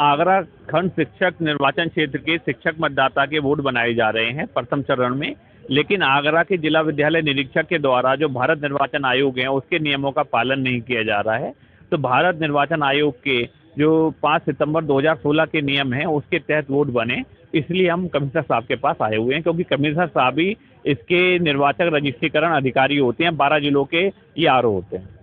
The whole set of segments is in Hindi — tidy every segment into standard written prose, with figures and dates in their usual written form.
आगरा खंड शिक्षक निर्वाचन क्षेत्र के शिक्षक मतदाता के वोट बनाए जा रहे हैं प्रथम चरण में, लेकिन आगरा के जिला विद्यालय निरीक्षक के द्वारा जो भारत निर्वाचन आयोग है उसके नियमों का पालन नहीं किया जा रहा है। तो भारत निर्वाचन आयोग के जो 5 सितंबर 2016 के नियम हैं उसके तहत वोट बने, इसलिए हम कमिश्नर साहब के पास आए हुए हैं, क्योंकि कमिश्नर साहब ही इसके निर्वाचक रजिस्ट्रीकरण अधिकारी होते हैं। 12 जिलों के ये आरओ होते हैं।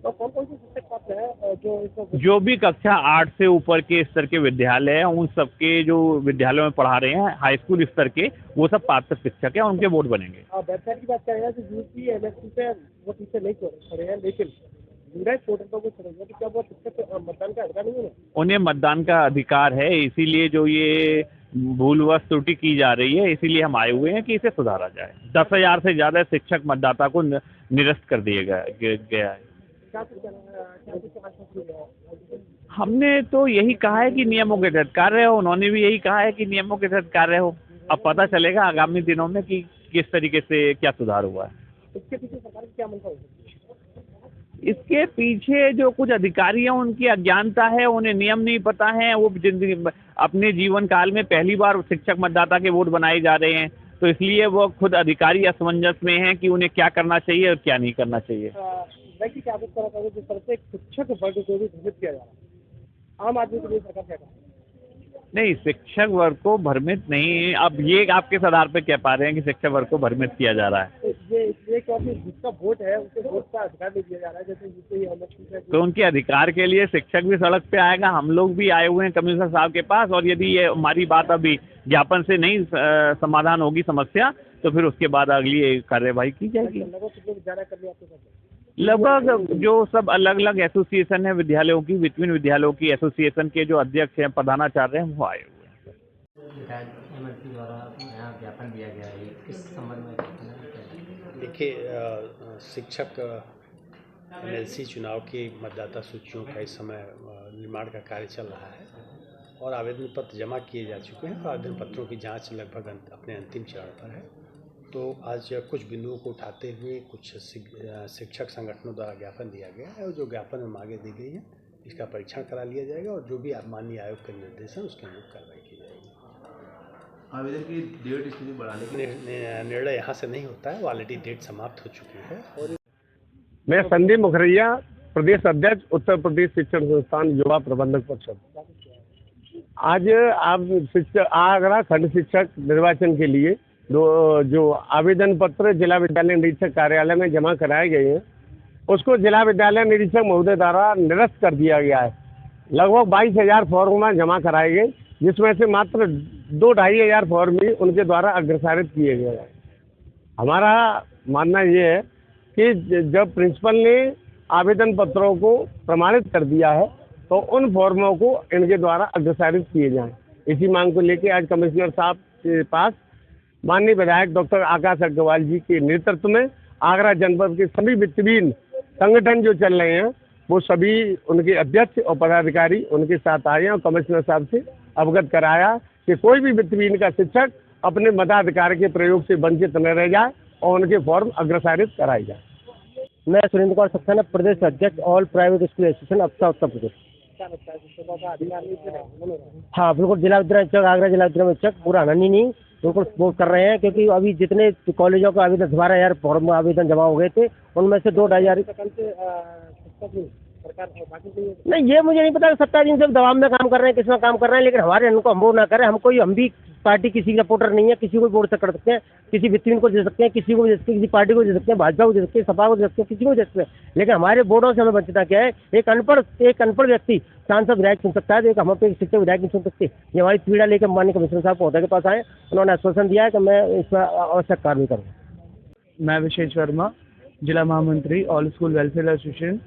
तो कौन कौन से शिक्षक पात्र है जो भी कक्षा 8 से ऊपर के स्तर के विद्यालय हैं उन सबके जो विद्यालयों में पढ़ा रहे हैं हाई स्कूल स्तर के, वो सब पात्र शिक्षक हैं, उनके वोट बनेंगे। वेबसाइट की बात कर रहे हैं तो यूपी एमएससी से वो पीछे नहीं खड़े हैं, लेकिन पोर्टल पर कुछ तो क्या वो शिक्षक मतदान का अधिकार नहीं है? उन्हें मतदान का अधिकार है, इसीलिए जो ये भूलवश त्रुटि की जा रही है, इसीलिए हम आए हुए हैं कि इसे सुधारा जाए। 10,000 से ज़्यादा शिक्षक मतदाता को निरस्त कर दिया गया है। हमने तो यही कहा है कि नियमों के तहत कार्य हो, उन्होंने भी यही कहा है कि नियमों के तहत कार्य हो। अब पता चलेगा आगामी दिनों में कि किस तरीके से क्या सुधार हुआ है। इसके पीछे सरकार की क्या मंशा होगी? इसके पीछे जो कुछ अधिकारी हैं उनकी अज्ञानता है, उन्हें नियम नहीं पता है। वो जिंदगी अपने जीवन काल में पहली बार शिक्षक मतदाता के वोट बनाए जा रहे हैं, तो इसलिए वो खुद अधिकारी असमंजस में हैं कि उन्हें क्या करना चाहिए और क्या नहीं करना चाहिए। क्या जिस तरह से शिक्षक वर्ग को भी भ्रमित किया जा रहा है, आम आदमी के लिए सरकार क्या करे? नहीं, शिक्षक वर्ग को भ्रमित नहीं, अब ये आप किस आधार पे कह पा रहे हैं कि शिक्षक वर्ग को भ्रमित किया जा रहा है? ये क्योंकि जिसका वोट है उसे वोट का अधिकार नहीं दिया जा रहा है, जैसे यूपी तो उनके अधिकार के लिए शिक्षक भी सड़क पे आएगा। हम लोग भी आए हुए हैं कमिश्नर साहब के पास, और यदि ये हमारी बात अभी ज्ञापन से नहीं समाधान होगी समस्या, तो फिर उसके बाद अगली कार्यवाही की जाएगी। लगभग जो सब अलग अलग एसोसिएशन है विद्यालयों की, विभिन्न विद्यालयों की एसोसिएशन के जो अध्यक्ष हैं, प्रधानाचार्य हैं, वो आए हुए हैं। द्वारा यहाँ ज्ञापन दिया गया है, किस संबंध में? देखिए, शिक्षक एमएलसी चुनाव की मतदाता सूचियों का इस समय निर्माण का कार्य चल रहा है और आवेदन पत्र जमा किए जा चुके हैं। आवेदन पत्रों की जांच लगभग अपने अंतिम चरण पर है। तो आज कुछ बिंदुओं को उठाते हुए कुछ शिक्षक संगठनों द्वारा ज्ञापन दिया गया है, और जो ज्ञापन में मांगे दी गई है इसका परीक्षण करा लिया जाएगा, और जो भी माननीय आयोग के निर्देश हैं उसके अनुरूप कार्रवाई की जाएगी। आवेदन की डेट इसलिए बढ़ाने के निर्णय यहाँ से नहीं होता है, ऑलरेडी डेट समाप्त हो चुकी है। और मैं संदीप मुखरिया, प्रदेश अध्यक्ष, उत्तर प्रदेश शिक्षण संस्थान युवा प्रबंधक परिषद। आज आप आगरा खंड शिक्षक निर्वाचन के लिए जो आवेदन पत्र जिला विद्यालय निरीक्षक कार्यालय में जमा कराए गए हैं उसको जिला विद्यालय निरीक्षक महोदय द्वारा निरस्त कर दिया गया है। लगभग 22,000 फॉर्म जमा कराए गए, जिसमें से मात्र 2-2.5 हज़ार फॉर्म ही उनके द्वारा अग्रसारित किए गए हैं। हमारा मानना ये है कि जब प्रिंसिपल ने आवेदन पत्रों को प्रमाणित कर दिया है तो उन फॉर्मों को इनके द्वारा अग्रसारित किए जाएं। इसी मांग को लेकर आज कमिश्नर साहब के पास माननीय विधायक डॉक्टर आकाश अग्रवाल जी के नेतृत्व में आगरा जनपद के सभी वित्तहीन संगठन जो चल रहे हैं वो सभी उनके अध्यक्ष और पदाधिकारी उनके साथ आए हैं और कमिश्नर साहब से अवगत कराया कि कोई भी वित्तहीन का शिक्षक अपने मताधिकार के प्रयोग से वंचित न रह जाए और उनके फॉर्म अग्रसारित कराए जाए। मैं सुरेंद्र कुमार सक्सेना, प्रदेश अध्यक्ष all private school association अप्सा Uttar Pradesh. हाँ बिल्कुल, जिला विद्यालय आगरा जिला विद्यालय पूरा हननी नहीं बिल्कुल वो कर रहे हैं, क्योंकि अभी जितने कॉलेजों का आवेदन 12,000 फॉर्म आवेदन जमा हो गए थे उनमें से 2-2.5 हज़ार नहीं, ये मुझे नहीं पता 27 दिन से दबाव में काम कर रहे हैं, किसमें काम कर रहे हैं, लेकिन हमारे उनको हम वो ना करें। हम भी पार्टी किसी का सपोर्टर नहीं है, किसी को वोट से कर सकते हैं, किसी वित्तीय को दे सकते हैं, किसी को दे सकते हैं, किसी पार्टी को दे सकते हैं, भाजपा को दे सकते हैं, सपा को दे सकते हैं, किसी को दे सकते हैं, लेकिन हमारे बोर्डों से हमें वंचित क्या है। एक अनपढ़ व्यक्ति सांसद विधायक चुन सकता है, तो एक हम पे शिक्षक विधायक नहीं चुन सकते। ये हमारी पीड़ा लेकर माननीय कमिश्नर साहब महोदय के पास आए, उन्होंने आश्वासन दिया है कि मैं इस पर आवश्यक कार्रवाई करूँगा। मैं विशेष वर्मा, जिला महामंत्री ऑल स्कूल वेलफेयर एसोसिएशन।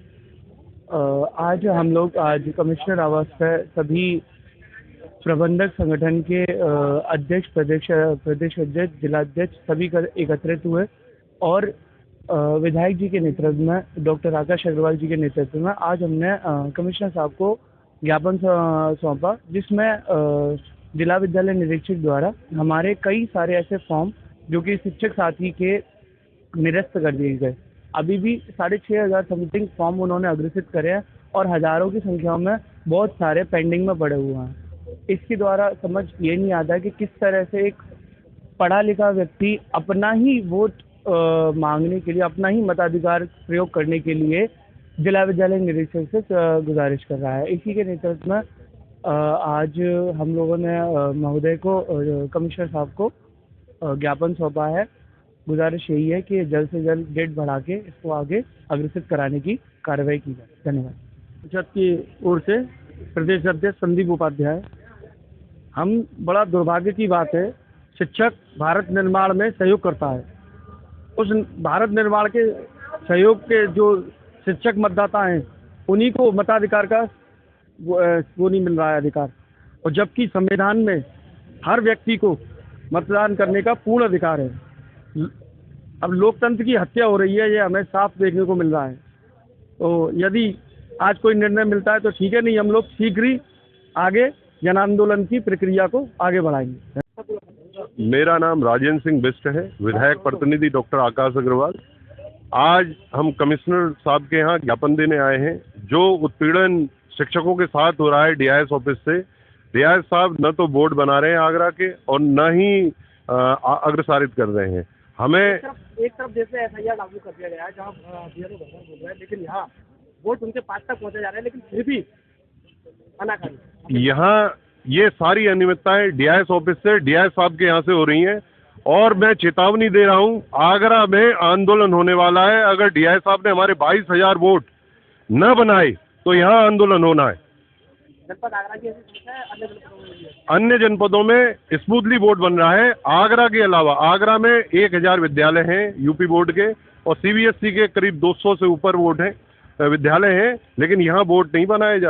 आज हम लोग कमिश्नर आवास पर सभी प्रबंधक संगठन के अध्यक्ष, प्रदेश अध्यक्ष, जिलाध्यक्ष सभी एकत्रित हुए और विधायक जी के नेतृत्व में, डॉक्टर आकाश अग्रवाल जी के नेतृत्व में आज हमने कमिश्नर साहब को ज्ञापन सौंपा, जिसमें जिला विद्यालय निरीक्षक द्वारा हमारे कई सारे ऐसे फॉर्म जो कि शिक्षक साथी के निरस्त कर दिए गए। अभी भी 6,500 समथिंग फॉर्म उन्होंने अग्रेसित करे हैं और हज़ारों की संख्या में बहुत सारे पेंडिंग में पड़े हुए हैं। इसके द्वारा समझ ये नहीं आता कि किस तरह से एक पढ़ा लिखा व्यक्ति अपना ही वोट मांगने के लिए, अपना ही मताधिकार प्रयोग करने के लिए जिला विद्यालय निरीक्षक से गुजारिश कर रहा है। इसी के नेतृत्व में आज हम लोगों ने महोदय को, कमिश्नर साहब को ज्ञापन सौंपा है। गुजारिश यही है कि जल्द से जल्द डेट बढ़ा के इसको आगे अग्रसित कराने की कार्रवाई की जाए। धन्यवाद। परिषद की ओर से प्रदेश अध्यक्ष संदीप उपाध्याय। हम बड़ा दुर्भाग्य की बात है, शिक्षक भारत निर्माण में सहयोग करता है। उस भारत निर्माण के सहयोग के जो शिक्षक मतदाता हैं उन्हीं को मताधिकार का वो नहीं मिल रहा है अधिकार, और जबकि संविधान में हर व्यक्ति को मतदान करने का पूर्ण अधिकार है। अब लोकतंत्र की हत्या हो रही है, ये हमें साफ देखने को मिल रहा है। तो यदि आज कोई निर्णय मिलता है तो ठीक है, नहीं हम लोग शीघ्र ही आगे जन आंदोलन की प्रक्रिया को आगे बढ़ाएंगे। मेरा नाम राजेंद्र सिंह बिष्ट है, विधायक प्रतिनिधि डॉक्टर आकाश अग्रवाल। आज हम कमिश्नर साहब के यहाँ ज्ञापन देने आए हैं। जो उत्पीड़न शिक्षकों के साथ हो रहा है डीआईएस ऑफिस से, डीआईएस साहब न तो बोर्ड बना रहे हैं आगरा के और न ही अग्रसारित कर रहे हैं। हमें एक तरफ जैसे एफआईआर लागू कर दिया गया है जहाँ बीआरओ बोल रहा है, लेकिन यहाँ वोट उनके पास तक पहुँचे जा रहे हैं, लेकिन फिर भी अनाकारी। यहाँ ये सारी अनियमितताएं डीआईएस ऑफिस से, डीआईएस साहब के यहाँ से हो रही हैं। और मैं चेतावनी दे रहा हूँ, आगरा में आंदोलन होने वाला है। अगर डीआईएस साहब ने हमारे 22,000 वोट न बनाए तो यहाँ आंदोलन होना है। जनपद आगरा की अन्य जनपदों में स्मूथली वोट बन रहा है। आगरा के अलावा आगरा में 1,000 विद्यालय हैं यूपी बोर्ड के, और सीबीएसई के करीब 200 से ऊपर वोट हैं विद्यालय हैं, लेकिन यहाँ वोट नहीं बनाए जा